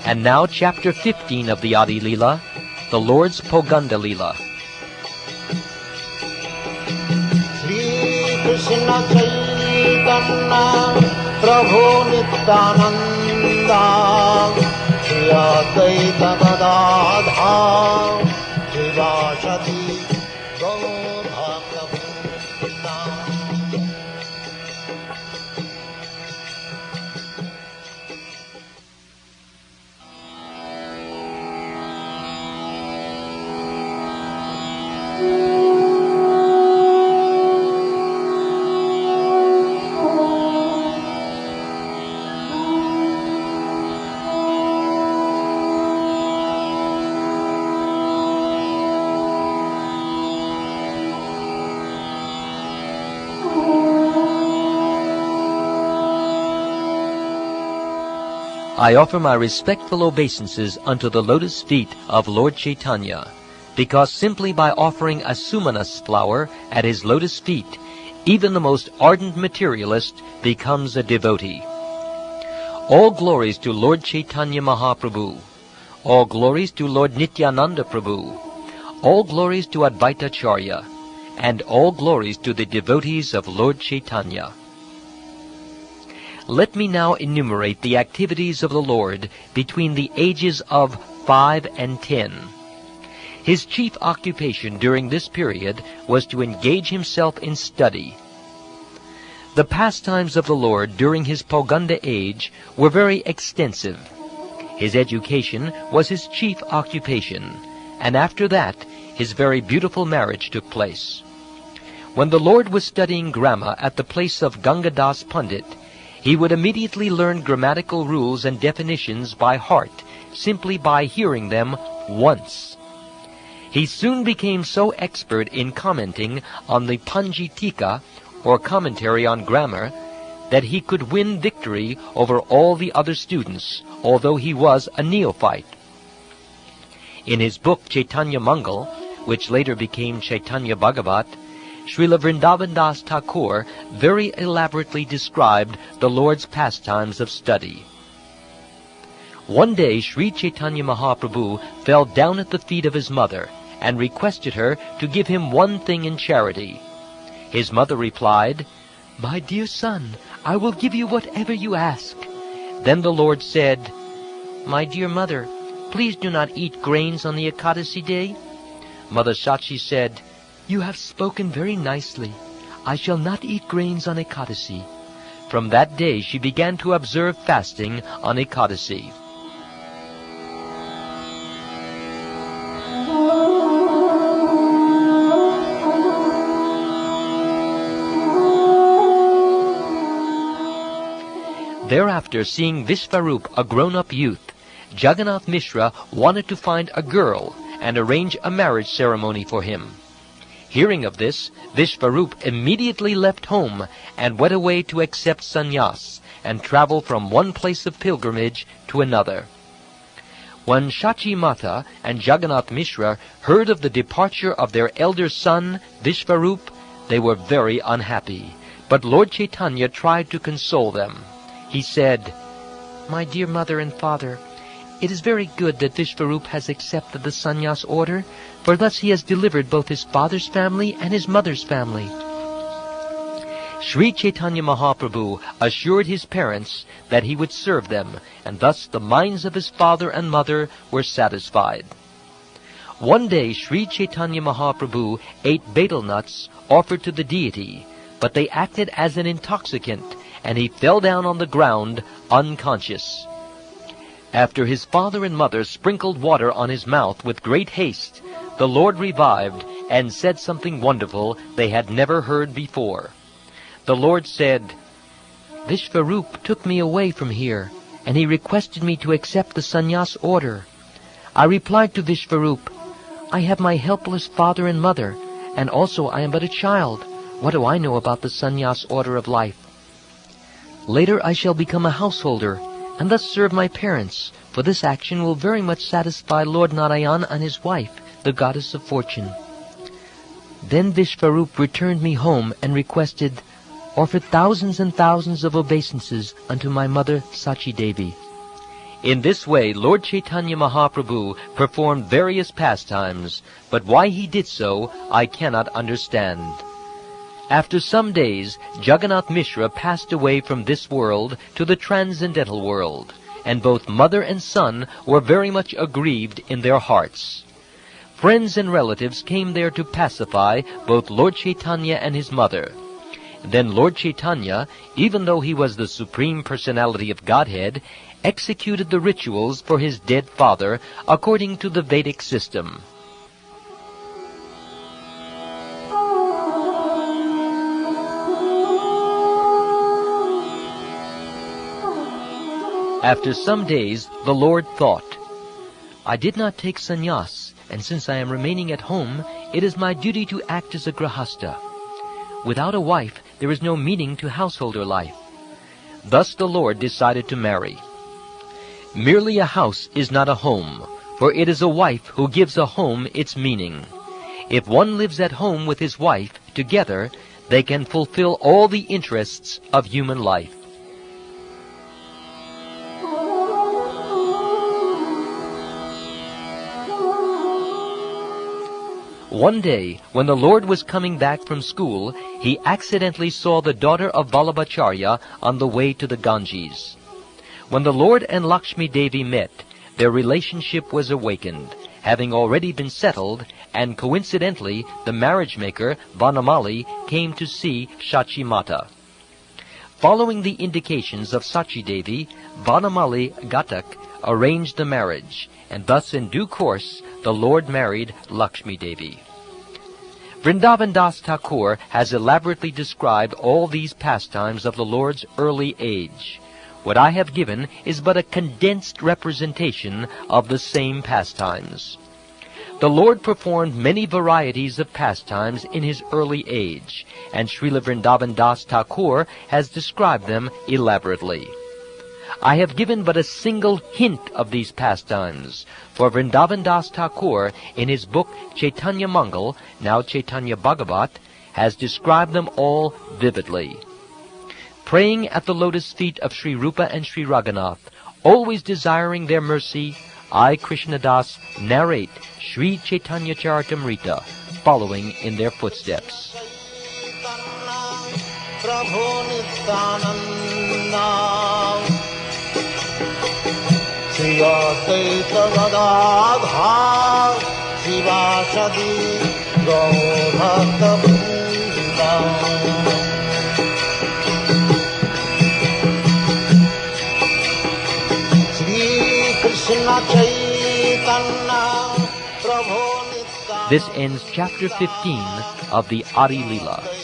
And now chapter 15 of the Adi Lila, the Lord's Pauganda Lila. Krishna Caitanya Prabhu Nityananda Shri Advaita Gadadhar Shivasati Gaur Bhakta. I offer my respectful obeisances unto the lotus feet of Lord Caitanya, because simply by offering a sumanas flower at his lotus feet, even the most ardent materialist becomes a devotee. All glories to Lord Caitanya Mahaprabhu. All glories to Lord Nityananda Prabhu. All glories to Advaita Charya. And all glories to the devotees of Lord Caitanya. Let me now enumerate the activities of the Lord between the ages of 5 and 10. His chief occupation during this period was to engage himself in study. The pastimes of the Lord during his Pauganda age were very extensive. His education was his chief occupation, and after that his very beautiful marriage took place. When the Lord was studying grammar at the place of Gangadas Pandit, he would immediately learn grammatical rules and definitions by heart, simply by hearing them once. He soon became so expert in commenting on the Panjitika, or commentary on grammar, that he could win victory over all the other students, although he was a neophyte. In his book Chaitanya Mangal, which later became Chaitanya Bhagavat, Srila Vrindavan Das Thakur very elaborately described the Lord's pastimes of study. One day Sri Chaitanya Mahaprabhu fell down at the feet of his mother and requested her to give him one thing in charity. His mother replied, "My dear son, I will give you whatever you ask." Then the Lord said, "My dear mother, please do not eat grains on the Ekadasi day." Mother Sachi said, "You have spoken very nicely. I shall not eat grains on Ekadasi." From that day she began to observe fasting on Ekadasi. Thereafter, seeing Vishvarup, a grown-up youth, Jagannath Mishra wanted to find a girl and arrange a marriage ceremony for him. Hearing of this, Vishvarup immediately left home and went away to accept sannyas and travel from one place of pilgrimage to another. When Shachi Mata and Jagannath Mishra heard of the departure of their elder son, Vishvarup, they were very unhappy. But Lord Chaitanya tried to console them. He said, "My dear mother and father, it is very good that Vishvarup has accepted the sannyas order, for thus he has delivered both his father's family and his mother's family." Sri Chaitanya Mahaprabhu assured his parents that he would serve them, and thus the minds of his father and mother were satisfied. One day Sri Chaitanya Mahaprabhu ate betel nuts offered to the deity, but they acted as an intoxicant, and he fell down on the ground unconscious. After his father and mother sprinkled water on his mouth with great haste, the Lord revived and said something wonderful they had never heard before. The Lord said, "Vishvarup took me away from here, and he requested me to accept the sannyas order. I replied to Vishvarup, 'I have my helpless father and mother, and also I am but a child. What do I know about the sannyas order of life? Later I shall become a householder, and thus serve my parents, for this action will very much satisfy Lord Narayan and his wife, the goddess of fortune.' Then Vishvarup returned me home and requested, 'Offer thousands and thousands of obeisances unto my mother Sachi Devi.' In this way, Lord Caitanya Mahaprabhu performed various pastimes, but why he did so, I cannot understand. After some days, Jagannath Mishra passed away from this world to the transcendental world, and both mother and son were very much aggrieved in their hearts. Friends and relatives came there to pacify both Lord Caitanya and his mother. Then Lord Caitanya, even though he was the Supreme Personality of Godhead, executed the rituals for his dead father according to the Vedic system. After some days, the Lord thought, I did not take sannyas, and since I am remaining at home, it is my duty to act as a grahasta. Without a wife, there is no meaning to householder life. Thus the Lord decided to marry. Merely a house is not a home, for it is a wife who gives a home its meaning. If one lives at home with his wife, together, they can fulfill all the interests of human life. One day, when the Lord was coming back from school, he accidentally saw the daughter of Vallabhacharya on the way to the Ganges. When the Lord and Lakshmi Devi met, their relationship was awakened, having already been settled, and coincidentally, the marriage maker, Vanamali, came to see Shachi Mata. Following the indications of Sachi Devi, Vanamali Ghatak arranged the marriage, and thus in due course the Lord married Lakshmi Devi. Vrindavan Das Thakur has elaborately described all these pastimes of the Lord's early age. What I have given is but a condensed representation of the same pastimes. The Lord performed many varieties of pastimes in his early age, and Srila Vrindavan Das Thakur has described them elaborately. I have given but a single hint of these pastimes, for Vrindavan Das Thakur, in his book Chaitanya Mangal, now Chaitanya Bhagavat, has described them all vividly. Praying at the lotus feet of Sri Rupa and Sri Raghunath, always desiring their mercy, I, Krishnadas, narrate Sri Caitanya caritamrta, following in their footsteps. This ends chapter 15 of the Adi Lila.